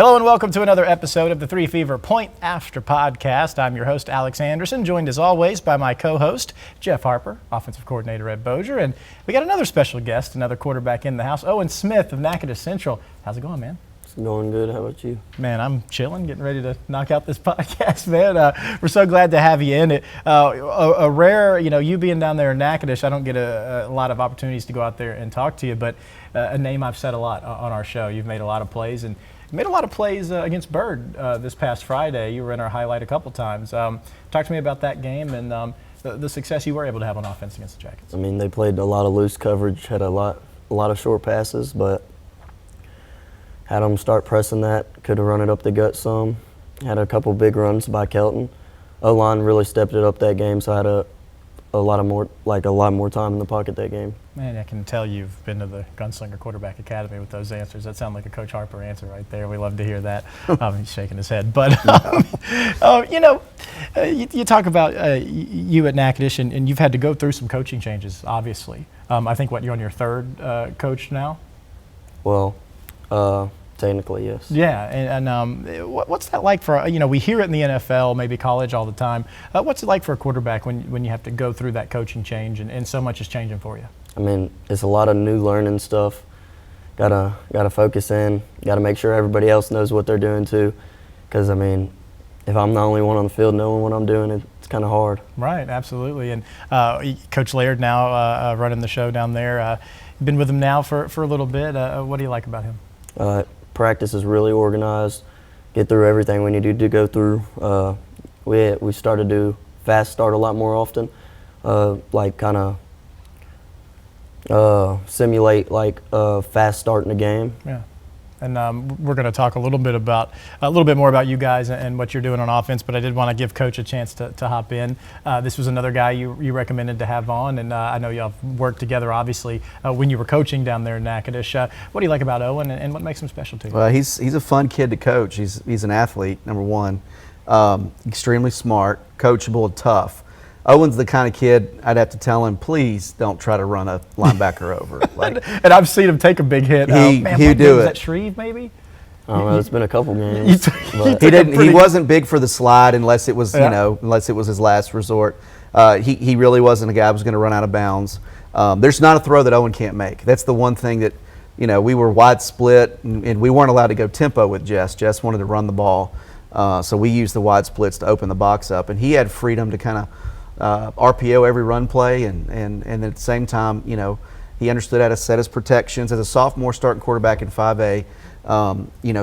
Hello and welcome to another episode of the Three Fever Point After Podcast. I'm your host, Alex Anderson, joined as always by my co-host, Jeff Harper, offensive coordinator at Bossier. And we got another special guest, another quarterback in the house, Owen Smith of Natchitoches Central. How's it going, man? It's going good. How about you? Man, I'm chilling, getting ready to knock out this podcast, man. We're so glad to have you in it. A rare, you being down there in Natchitoches, I don't get a lot of opportunities to go out there and talk to you, but a name I've said a lot on our show. You've made a lot of plays, and you made a lot of plays against Bird this past Friday. You were in our highlight a couple times. Talk to me about that game and the success you were able to have on offense against the Jackets. I mean, they played a lot of loose coverage, had a lot of short passes, but had them start pressing that. Could have run it up the gut some. Had a couple big runs by Kelton. O-line really stepped it up that game, so I had a lot more time in the pocket that game. Man, I can tell you've been to the Gunslinger Quarterback Academy with those answers. That sounds like a Coach Harper answer right there. We love to hear that. He's shaking his head. But, you talk about you at Natchitoches, and you've had to go through some coaching changes, obviously. I think, you're on your third coach now? Well, technically, yes. Yeah, and what's that like for, we hear it in the NFL, maybe college all the time. What's it like for a quarterback when you have to go through that coaching change and so much is changing for you? I mean, it's a lot of new learning stuff. Gotta focus in. Gotta make sure everybody else knows what they're doing too. Because, I mean, if I'm the only one on the field knowing what I'm doing, it's kind of hard. Right, absolutely. And Coach Laird now running the show down there. Been with him now for a little bit. What do you like about him? Practice is really organized. Get through everything we need to go through. We started to do fast start a lot more often, simulate fast start in the game. Yeah, and we're going to talk a little bit more about you guys and what you're doing on offense. But I did want to give Coach a chance to hop in. This was another guy you recommended to have on, and I know y'all worked together obviously when you were coaching down there in Natchitoches. What do you like about Owen, and what makes him special to you? Well, he's a fun kid to coach. He's an athlete, number one. Extremely smart, coachable, and tough. Owen's the kind of kid I'd have to tell him, please don't try to run a linebacker over. And I've seen him take a big hit. He'd do it. Was that Shreve, maybe? I don't know. It's been a couple games. He wasn't big for the slide unless it was unless it was his last resort. He really wasn't a guy who was going to run out of bounds. There's not a throw that Owen can't make. That's the one thing that we were wide split and we weren't allowed to go tempo with Jess. Jess wanted to run the ball, so we used the wide splits to open the box up, and he had freedom to kind of RPO every run play, and at the same time, he understood how to set his protections. As a sophomore starting quarterback in 5A,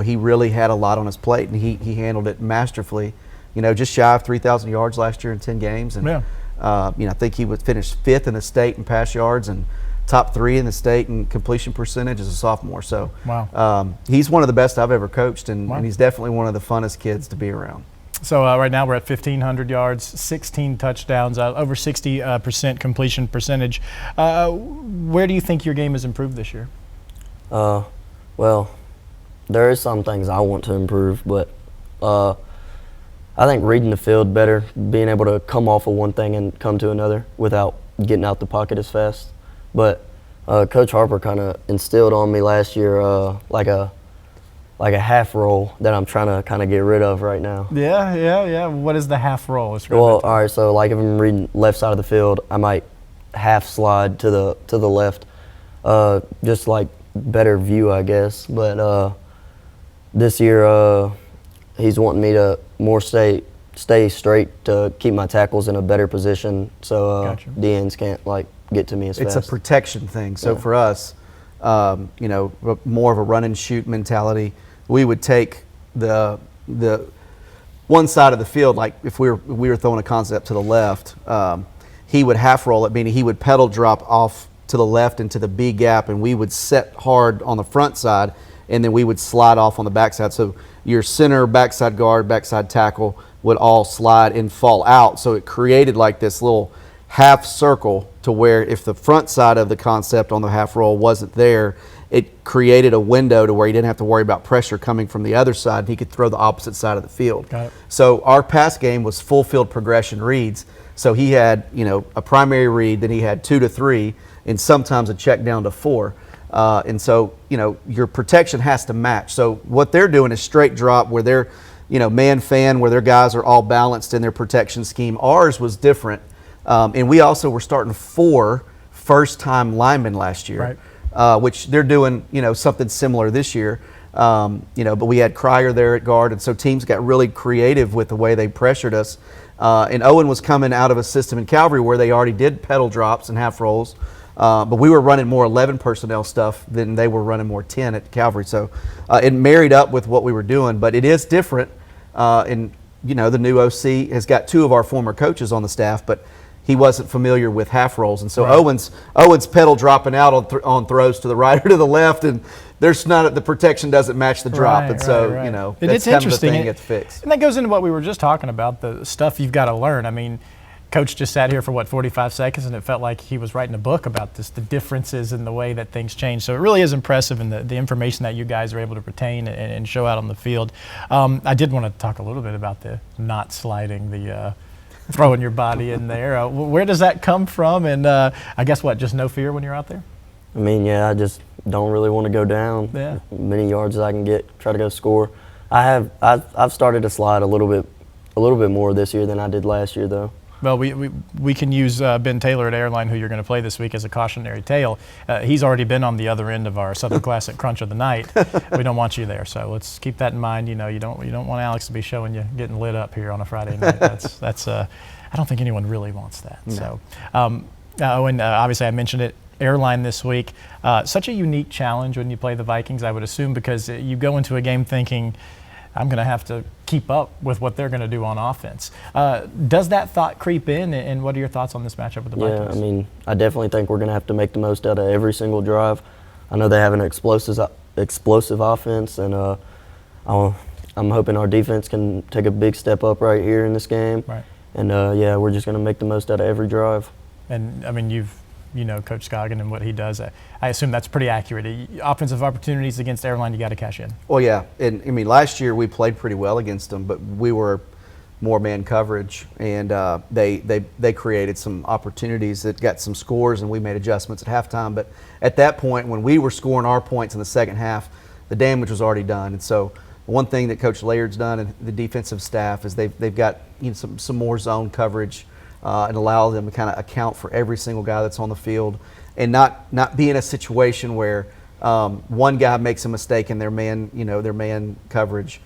he really had a lot on his plate, and he handled it masterfully. Just shy of 3,000 yards last year in 10 games, and I think he would finish 5th in the state in pass yards and top 3 in the state in completion percentage as a sophomore. So he's one of the best I've ever coached, and he's definitely one of the funnest kids to be around. So right now we're at 1,500 yards, 16 touchdowns, over 60% completion percentage. Where do you think your game has improved this year? Well, there is some things I want to improve, but I think reading the field better, being able to come off of one thing and come to another without getting out the pocket as fast. But Coach Harper kind of instilled on me last year like a half roll that I'm trying to kind of get rid of right now. Yeah. What is the half roll? Well, all right, so if I'm reading left side of the field, I might half slide to the left, just like better view, I guess. But this year he's wanting me to more stay straight to keep my tackles in a better position so the ends can't get to me as fast. It's a protection thing. So for us, more of a run and shoot mentality. We would take the one side of the field, like if we were throwing a concept to the left, he would half roll it, meaning he would pedal drop off to the left into the B gap, and we would set hard on the front side, and then we would slide off on the backside. So your center, backside guard, backside tackle would all slide and fall out. So it created like this little half circle to where if the front side of the concept on the half roll wasn't there, it created a window to where he didn't have to worry about pressure coming from the other side, and he could throw the opposite side of the field. So our pass game was full field progression reads. So he had, a primary read, then he had 2 to 3, and sometimes a check down to 4. And so, your protection has to match. So what they're doing is straight drop where they're, man fan, where their guys are all balanced in their protection scheme. Ours was different. And we also were starting 4 first-time linemen last year, which they're doing, something similar this year. But we had Cryer there at guard, and so teams got really creative with the way they pressured us. And Owen was coming out of a system in Calvary where they already did pedal drops and half rolls, but we were running more 11 personnel stuff than they were running more 10 at Calvary. So it married up with what we were doing, but it is different. And the new OC has got 2 of our former coaches on the staff, but he wasn't familiar with half rolls, and so Owen's pedal dropping out on throws to the right or to the left, and the protection doesn't match the drop, and so that's it's kind interesting. of the thing that's fixed. And that goes into what we were just talking about, the stuff you've got to learn. I mean, Coach just sat here for 45 seconds, and it felt like he was writing a book about this, the differences in the way that things change. So it really is impressive in the information that you guys are able to retain and show out on the field. I did want to talk a little bit about the not sliding, the throwing your body in there. Where does that come from? And I guess just no fear when you're out there? I mean, I just don't really want to go down. Yeah. Many yards as I can get, try to go score. I've started to slide a little bit more this year than I did last year, though. Well, we can use Ben Taylor at Airline, who you're going to play this week, as a cautionary tale. He's already been on the other end of our Southern Classic Crunch of the Night. We don't want you there, so let's keep that in mind. You don't want Alex to be showing you getting lit up here on a Friday night. That's I don't think anyone really wants that. No. So, and obviously I mentioned it. Airline this week, such a unique challenge when you play the Vikings, I would assume, because you go into a game thinking, I'm going to have to keep up with what they're going to do on offense. Does that thought creep in, and what are your thoughts on this matchup with the Vikings? Yeah, I mean, I definitely think we're going to have to make the most out of every single drive. I know they have an explosive offense, and I'm hoping our defense can take a big step up right here in this game. Right. And, we're just going to make the most out of every drive. And, I mean, Coach Scoggin and what he does. I assume that's pretty accurate. Offensive opportunities against Airline, you got to cash in. Well, yeah. And, I mean, last year we played pretty well against them, but we were more man coverage, and they created some opportunities that got some scores, and we made adjustments at halftime. But at that point, when we were scoring our points in the second half, the damage was already done. And so one thing that Coach Layard's done and the defensive staff is they've got some more zone coverage, and allow them to kind of account for every single guy that's on the field, and not be in a situation where one guy makes a mistake in their man coverage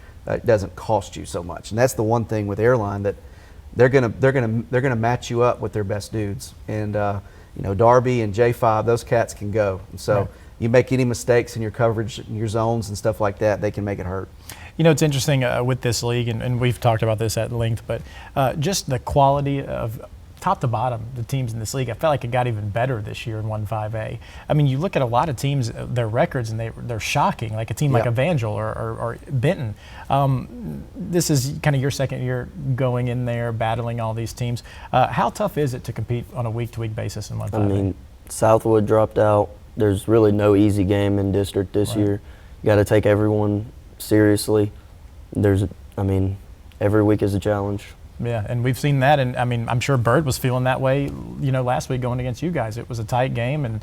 doesn't cost you so much. And that's the one thing with Airline, that they're gonna match you up with their best dudes. And Darby and J5, those cats can go. And so you make any mistakes in your coverage, in your zones and stuff like that, they can make it hurt. It's interesting with this league, and we've talked about this at length, but just the quality of top to bottom, the teams in this league, I felt like it got even better this year in 1-5A. I mean, you look at a lot of teams, their records, and they're shocking, like a team like Evangel or Benton. This is kind of your second year going in there, battling all these teams. How tough is it to compete on a week-to-week basis in 1-5A? I mean, Southwood dropped out. There's really no easy game in district this year. You got to take everyone seriously. Every week is a challenge. Yeah, and we've seen that, and I mean, I'm sure Bird was feeling that way, last week going against you guys. It was a tight game, and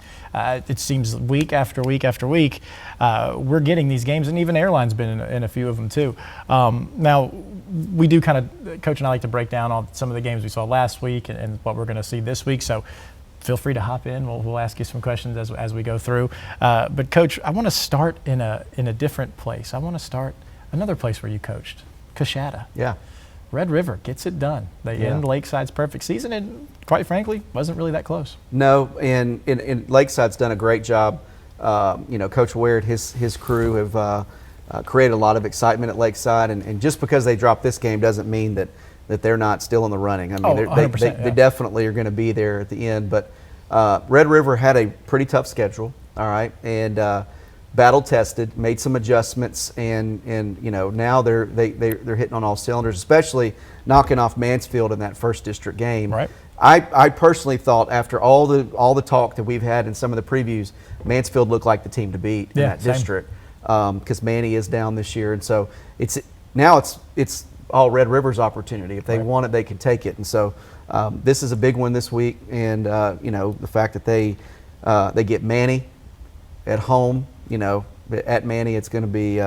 it seems week after week after week, we're getting these games, and even Airline's been in a few of them too. Now, we do kind of, Coach and I like to break down some of the games we saw last week and what we're going to see this week, so feel free to hop in. We'll ask you some questions as we go through. But Coach, I want to start in a different place. I want to start another place where you coached, Coshada. Yeah. Red River gets it done. They end Lakeside's perfect season, and quite frankly, wasn't really that close. No, and Lakeside's done a great job. Coach Ware and his crew have created a lot of excitement at Lakeside, and just because they dropped this game doesn't mean that they're not still in the running. I mean, they definitely are going to be there at the end. But Red River had a pretty tough schedule, all right, and battle tested, made some adjustments, and now they're hitting on all cylinders, especially knocking off Mansfield in that first district game. Right. I personally thought, after all the talk that we've had in some of the previews, Mansfield looked like the team to beat in that district, because Manny is down this year, and so it's all Red River's opportunity. If they want it, they can take it, and so this is a big one this week, and the fact that they get Manny at home, at Manny, it's going to be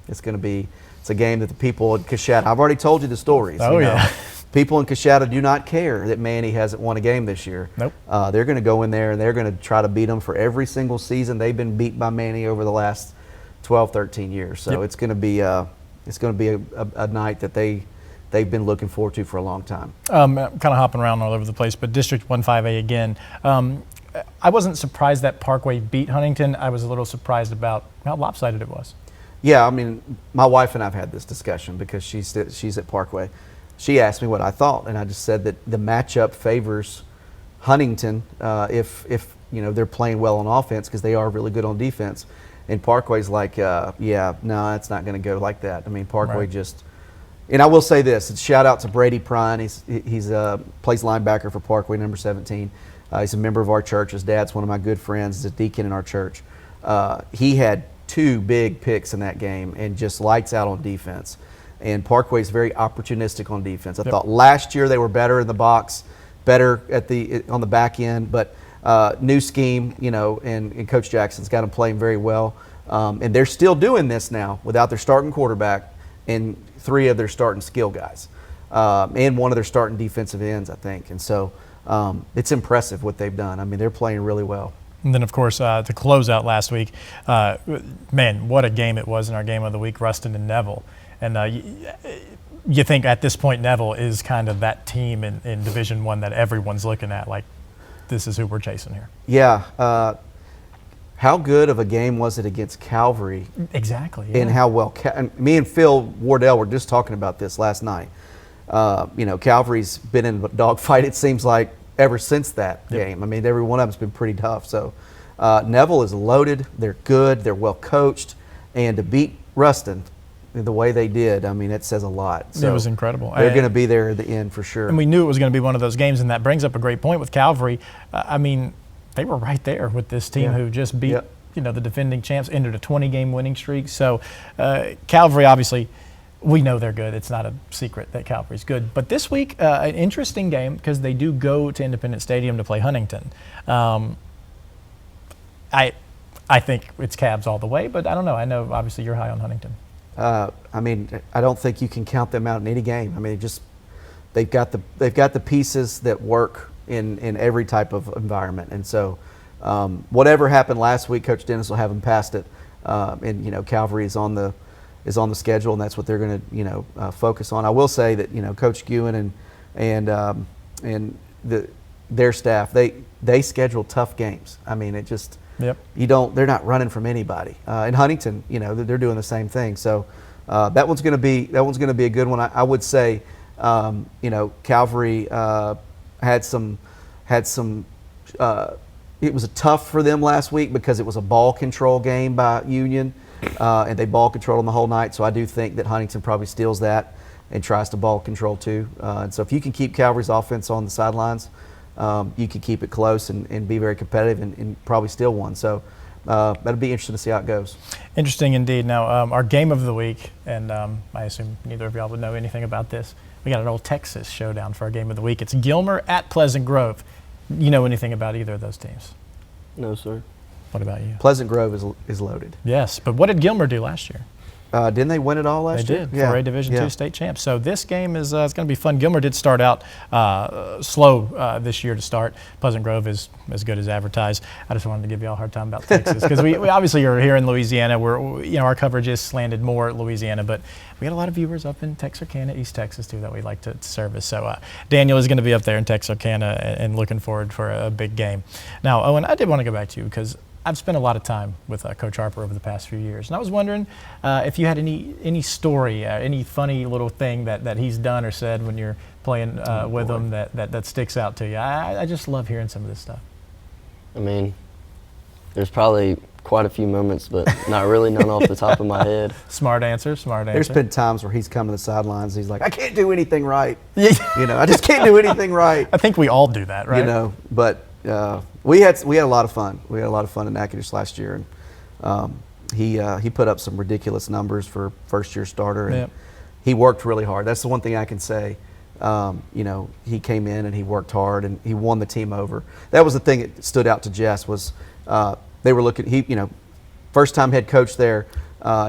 it's a game that the people in Coshada. I've already told you the stories. Oh, yeah. People in Coshada do not care that Manny hasn't won a game this year. Nope. They're going to go in there and they're going to try to beat them for every single season. They've been beat by Manny over the last 12, 13 years. So it's going to be a night that they've been looking forward to for a long time. Kind of hopping around all over the place, but District 1-5A again. I wasn't surprised that Parkway beat Huntington. I was a little surprised about how lopsided it was. Yeah, I mean, my wife and I've had this discussion because she's at Parkway. She asked me what I thought, and I just said that the matchup favors Huntington if they're playing well on offense, because they are really good on defense. And Parkway's like, no, it's not going to go like that. I mean, Parkway just. And I will say this: shout out to Brady Prine. He's plays linebacker for Parkway, number 17. He's a member of our church. His dad's one of my good friends. He's a deacon in our church. He had 2 big picks in that game and just lights out on defense. And Parkway's very opportunistic on defense. I thought last year they were better in the box, better on the back end, but new scheme, and Coach Jackson's got them playing very well. And they're still doing this now without their starting quarterback and 3 of their starting skill guys, and 1 of their starting defensive ends, I think. And so it's impressive what they've done. I mean, they're playing really well. And then, of course, to close out last week, man, what a game it was in our game of the week, Ruston and Neville. And you think at this point Neville is kind of that team in Division I that everyone's looking at, like, this is who we're chasing here. Yeah. How good of a game was it against Calvary? Exactly. Yeah. And how well and me and Phil Wardell were just talking about this last night. Calvary's been in a dogfight, it seems like, ever since that game. I mean, every one of them's been pretty tough. So Neville is loaded. They're good. They're well coached. And to beat Ruston the way they did, I mean, it says a lot. So it was incredible. They're going to be there at the end for sure. And we knew it was going to be one of those games, and that brings up a great point with Calvary. I mean, they were right there with this team who just beat the defending champs, entered a 20-game winning streak. So Calvary, obviously, we know they're good. It's not a secret that Calvary's good. But this week, an interesting game because they do go to Independence Stadium to play Huntington. I think it's Cavs all the way, but I don't know. I know, obviously, you're high on Huntington. I mean, I don't think you can count them out in any game. I mean, they've got the pieces that work in every type of environment. And so whatever happened last week, Coach Dennis will have them past it. And Calvary is on the schedule, and that's what they're going to focus on. I will say that Coach Guin and their staff, they schedule tough games. I mean, it just they're not running from anybody. In Huntington, they're doing the same thing. So that one's going to be a good one. I would say Calvary had some. It was tough for them last week because it was a ball control game by Union. And they ball controlled them the whole night, so I do think that Huntington probably steals that and tries to ball control too. And so if you can keep Calvary's offense on the sidelines, you can keep it close and be very competitive and probably steal one. So that'll be interesting to see how it goes. Interesting indeed. Now, our game of the week, and I assume neither of y'all would know anything about this. We got an old Texas showdown for our game of the week. It's Gilmer at Pleasant Grove. You know anything about either of those teams? No, sir. What about you? Pleasant Grove is loaded. Yes, but what did Gilmer do last year? Didn't they win it all last year? They did, for a Division II state champ. So this game is it's going to be fun. Gilmer did start out slow this year to start. Pleasant Grove is as good as advertised. I just wanted to give you all a hard time about Texas because we obviously are here in Louisiana. We're our coverage is slanted more at Louisiana, but we got a lot of viewers up in Texarkana, East Texas too, that we like to service. So Daniel is going to be up there in Texarkana and looking forward for a big game. Now, Owen, I did want to go back to you because I've spent a lot of time with Coach Harper over the past few years, and I was wondering if you had any story, any funny little thing that he's done or said when you're playing with him that sticks out to you. I just love hearing some of this stuff. I mean, there's probably quite a few moments, but not really none off the top of my head. Smart answer. There's been times where he's come to the sidelines, he's like, I can't do anything right. I just can't do anything right. I think we all do that, right? But we had a lot of fun. We had a lot of fun in Natchitoches last year, and he put up some ridiculous numbers for first-year starter. And he worked really hard. That's the one thing I can say. He came in and he worked hard and he won the team over. That was the thing that stood out to Jess was they were looking. First time head coach there.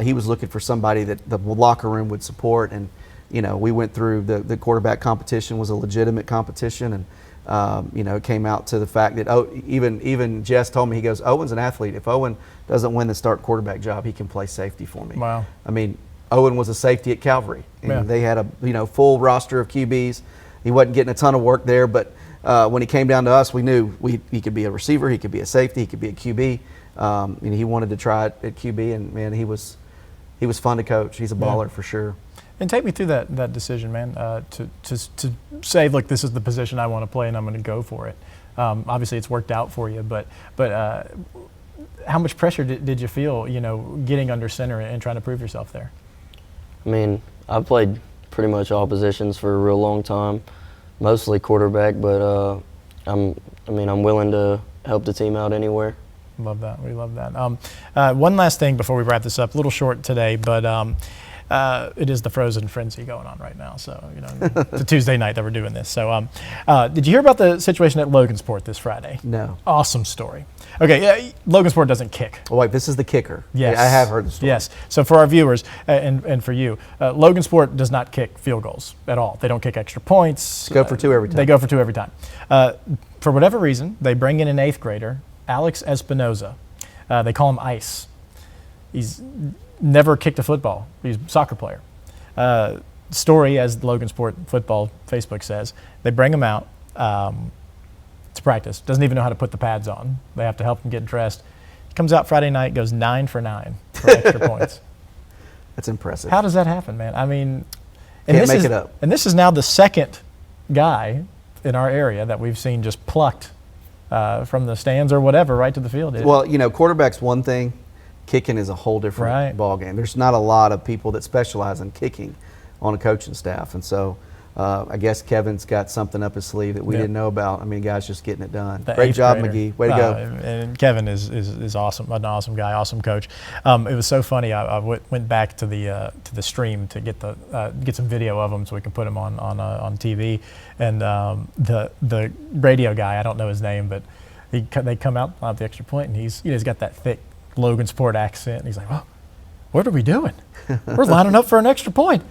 He was looking for somebody that the locker room would support, and we went through the quarterback competition was a legitimate competition, and it came out to the fact that even Jess told me, he goes, Owen's an athlete. If Owen doesn't win the start quarterback job, he can play safety for me. Wow. I mean, Owen was a safety at Calvary, and they had a full roster of QBs. He wasn't getting a ton of work there, but when he came down to us, we knew he could be a receiver, he could be a safety, he could be a QB. He wanted to try it at QB, and man, he was fun to coach. He's a baller for sure. And take me through that decision, man, to say, look, this is the position I want to play, and I'm going to go for it. Obviously, it's worked out for you, but how much pressure did you feel, getting under center and trying to prove yourself there? I mean, I've played pretty much all positions for a real long time, mostly quarterback, but I'm willing to help the team out anywhere. Love that. We love that. One last thing before we wrap this up. A little short today, but it is the Frozen Frenzy going on right now. So, it's a Tuesday night that we're doing this. So, did you hear about the situation at Logansport this Friday? No. Awesome story. Okay, Logansport doesn't kick. Oh, wait, this is the kicker. Yes. I have heard the story. Yes. So for our viewers and for you, Logansport does not kick field goals at all. They don't kick extra points. Go for two every time. They go for two every time. For whatever reason, they bring in an 8th grader, Alex Espinoza. They call him Ice. He's never kicked a football. He's a soccer player. Story, as Logansport football Facebook says, they bring him out to practice. Doesn't even know how to put the pads on. They have to help him get dressed. He comes out Friday night, goes 9 for 9 for extra points. That's impressive. How does that happen, man? I mean, Can't make it up. And this is now the second guy in our area that we've seen just plucked from the stands or whatever right to the field. Well, quarterback's one thing. Kicking is a whole different ball game. There's not a lot of people that specialize in kicking on a coaching staff, and so I guess Kevin's got something up his sleeve that we didn't know about. I mean, guys just getting it done. Great job, McGee. Way to go. And Kevin is awesome, an awesome guy, awesome coach. It was so funny. I went back to the stream to get some video of him so we can put him on TV. And the radio guy, I don't know his name, but they come out on the extra point, and he's got that thick Logansport accent, and he's like, "Well, what are we doing? We're lining up for an extra point.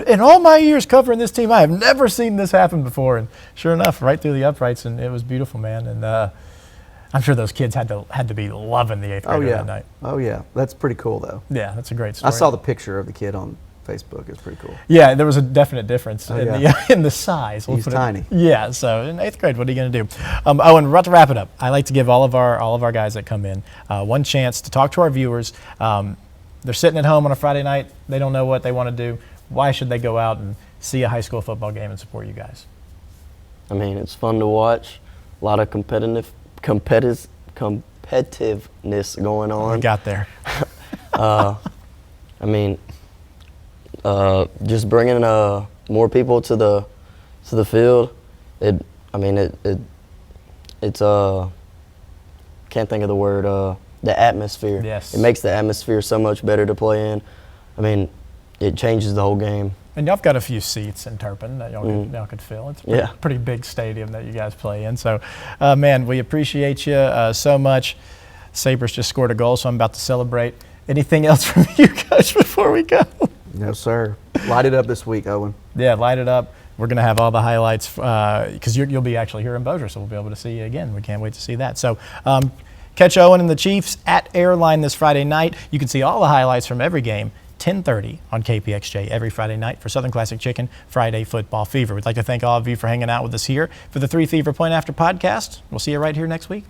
In all my years covering this team, I have never seen this happen before." And sure enough, right through the uprights, and it was beautiful, man. And I'm sure those kids had to be loving the 8th grader that night. Oh yeah, that's pretty cool though. Yeah, that's a great story. I saw the picture of the kid on Facebook. It's pretty cool. Yeah, there was a definite difference in the size. He's tiny. Yeah, so in 8th grade, what are you going to do? Owen, we're about to wrap it up. I like to give all of our guys that come in one chance to talk to our viewers. They're sitting at home on a Friday night. They don't know what they want to do. Why should they go out and see a high school football game and support you guys? I mean, it's fun to watch. A lot of competitiveness going on. We got there. I mean, just bringing more people to the field. It's can't think of the word. The atmosphere. Yes. It makes the atmosphere so much better to play in. I mean, it changes the whole game. And y'all have got a few seats in Turpin that y'all could fill. It's a pretty big stadium that you guys play in. So, man, we appreciate you so much. Sabres just scored a goal, so I'm about to celebrate. Anything else from you guys before we go? No, sir. Light it up this week, Owen. Yeah, light it up. We're going to have all the highlights because you'll be actually here in Bossier, so we'll be able to see you again. We can't wait to see that. So, catch Owen and the Chiefs at Airline this Friday night. You can see all the highlights from every game, 10:30 on KPXJ every Friday night for Southern Classic Chicken Friday Football Fever. We'd like to thank all of you for hanging out with us here for the 3 Fever Point After podcast. We'll see you right here next week.